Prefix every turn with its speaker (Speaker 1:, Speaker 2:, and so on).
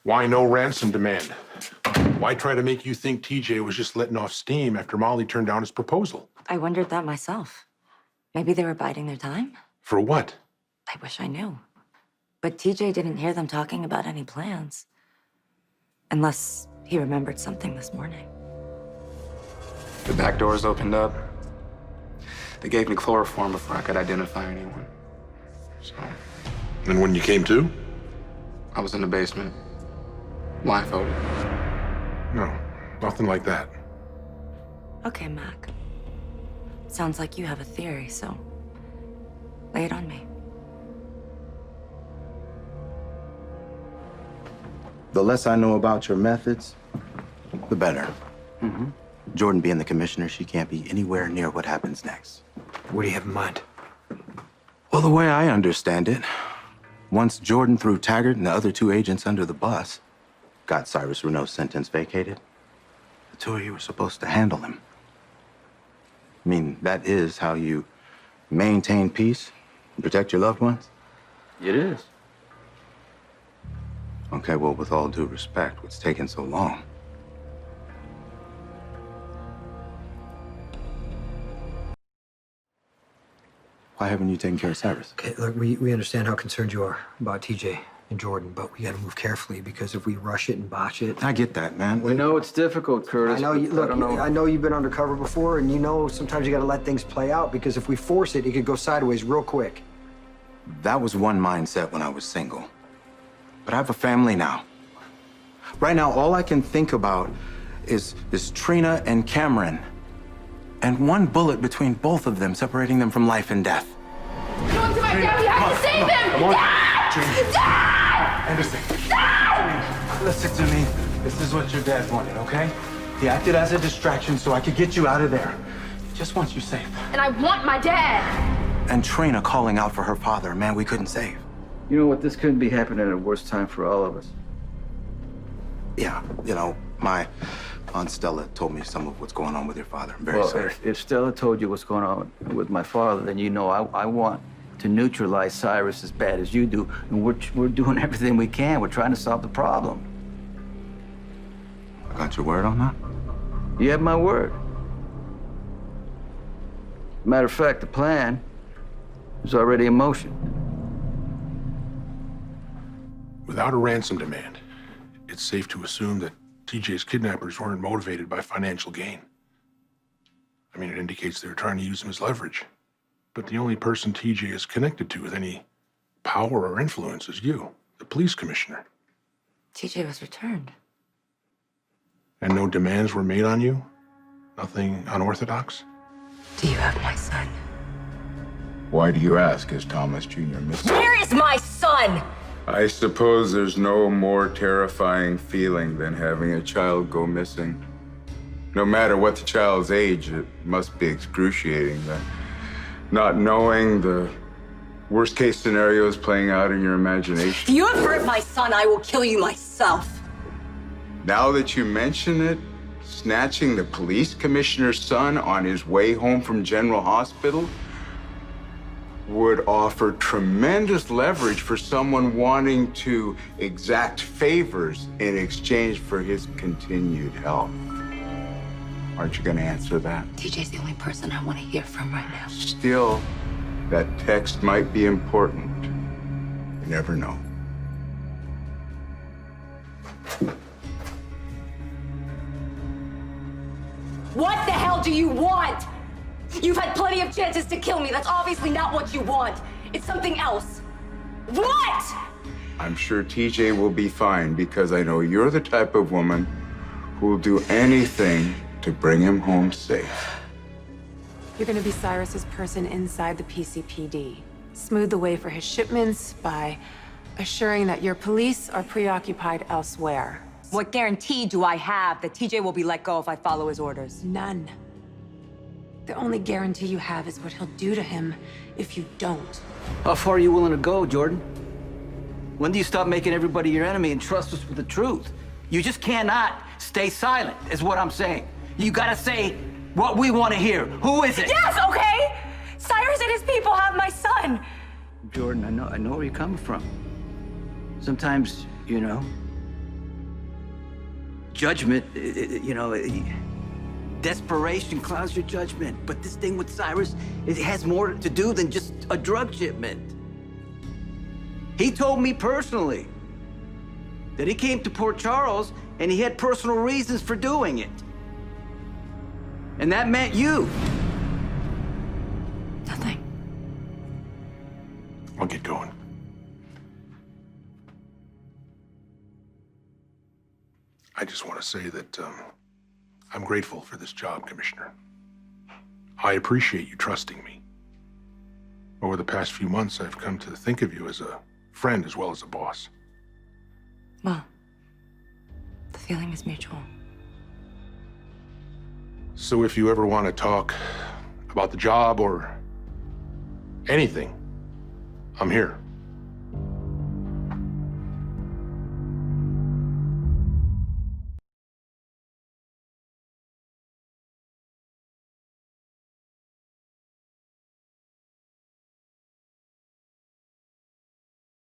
Speaker 1: Why no ransom demand? Why try to make you think TJ was just letting off steam after Molly turned down his proposal?
Speaker 2: I wondered that myself. Maybe they were biding their time?
Speaker 1: For what?
Speaker 2: I wish I knew. But TJ didn't hear them talking about any plans. Unless he remembered something this morning.
Speaker 3: The back doors opened up. They gave me chloroform before I could identify anyone. So,
Speaker 1: And when you came to?
Speaker 3: I was in the basement, blindfolded.
Speaker 1: No, nothing like that.
Speaker 2: Okay, Mac. Sounds like you have a theory, so lay it on me.
Speaker 4: The less I know about your methods, the better. Jordan being the commissioner, she can't be anywhere near what happens next.
Speaker 5: What do you have in mind?
Speaker 4: Well, the way I understand it, once Jordan threw Taggart and the other two agents under the bus, got Cyrus Renault's sentence vacated, the two of you were supposed to handle him. I mean, that is how you maintain peace and protect your loved ones?
Speaker 5: It is.
Speaker 4: Okay, well, with all due respect, what's taking so long? Why haven't you taken care of Cyrus?
Speaker 5: Okay, look, we understand how concerned you are about TJ and Jordan, but we gotta move carefully because if we rush it and botch it...
Speaker 4: I get that, man.
Speaker 6: We know it's difficult, Curtis.
Speaker 5: I know, I know you've been undercover before, and you know sometimes you gotta let things play out because if we force it, it could go sideways real quick.
Speaker 4: That was one mindset when I was single. But I have a family now. Right now, all I can think about is Trina and Cameron. And one bullet between both of them, separating them from life and death.
Speaker 7: Going to my dad, we have to save him! Dad! Dad!
Speaker 4: Anderson.
Speaker 7: Dad!
Speaker 4: Listen to me. This is what your dad wanted, okay? He acted as a distraction so I could get you out of there. He just wants you safe.
Speaker 7: And I want my dad!
Speaker 4: And Trina calling out for her father, a man we couldn't save.
Speaker 6: You know what? This couldn't be happening at a worse time for all of us.
Speaker 4: Yeah, you know, my Aunt Stella told me some of what's going on with your father. I'm very sorry.
Speaker 6: If Stella told you what's going on with my father, then you know I want to neutralize Cyrus as bad as you do. And we're doing everything we can. We're trying to solve the problem.
Speaker 4: I got your word on that?
Speaker 6: You have my word. Matter of fact, the plan is already in motion.
Speaker 1: Without a ransom demand, it's safe to assume that TJ's kidnappers weren't motivated by financial gain. I mean, it indicates they were trying to use him as leverage. But the only person TJ is connected to with any power or influence is you, the police commissioner.
Speaker 2: TJ was returned.
Speaker 1: And no demands were made on you? Nothing unorthodox?
Speaker 2: Do you have my son?
Speaker 8: Why do you ask? Is Thomas Jr. missing?
Speaker 2: Where is my son?
Speaker 8: I suppose there's no more terrifying feeling than having a child go missing. No matter what the child's age, it must be excruciating. Not knowing the worst-case scenarios playing out in your imagination.
Speaker 2: If you have hurt my son, I will kill you myself.
Speaker 8: Now that you mention it, snatching the police commissioner's son on his way home from General Hospital would offer tremendous leverage for someone wanting to exact favors in exchange for his continued help. Aren't you going to answer that?
Speaker 2: TJ's the only person I want to hear from right now.
Speaker 8: Still, that text might be important. You never know.
Speaker 2: What the hell do you want? You've had plenty of chances to kill me. That's obviously not what you want. It's something else. What?
Speaker 8: I'm sure TJ will be fine because I know you're the type of woman who will do anything to bring him home safe.
Speaker 9: You're gonna be Cyrus's person inside the PCPD. Smooth the way for his shipments by assuring that your police are preoccupied elsewhere.
Speaker 2: What guarantee do I have that TJ will be let go if I follow his orders?
Speaker 9: None. The only guarantee you have is what he'll do to him if you don't.
Speaker 6: How far are you willing to go, Jordan? When do you stop making everybody your enemy and trust us with the truth? You just cannot stay silent, is what I'm saying. You gotta say what we want to hear. Who is it?
Speaker 2: Yes, okay! Cyrus and his people have my son!
Speaker 6: Jordan, I know where you're coming from. Sometimes, you know, judgment, desperation clouds your judgment. But this thing with Cyrus, it has more to do than just a drug shipment. He told me personally that he came to Port Charles and he had personal reasons for doing it. And that meant you.
Speaker 9: Nothing.
Speaker 1: I'll get going. I just want to say that I'm grateful for this job, Commissioner. I appreciate you trusting me. Over the past few months, I've come to think of you as a friend as well as a boss.
Speaker 9: Well, the feeling is mutual.
Speaker 1: So if you ever want to talk about the job or anything, I'm here.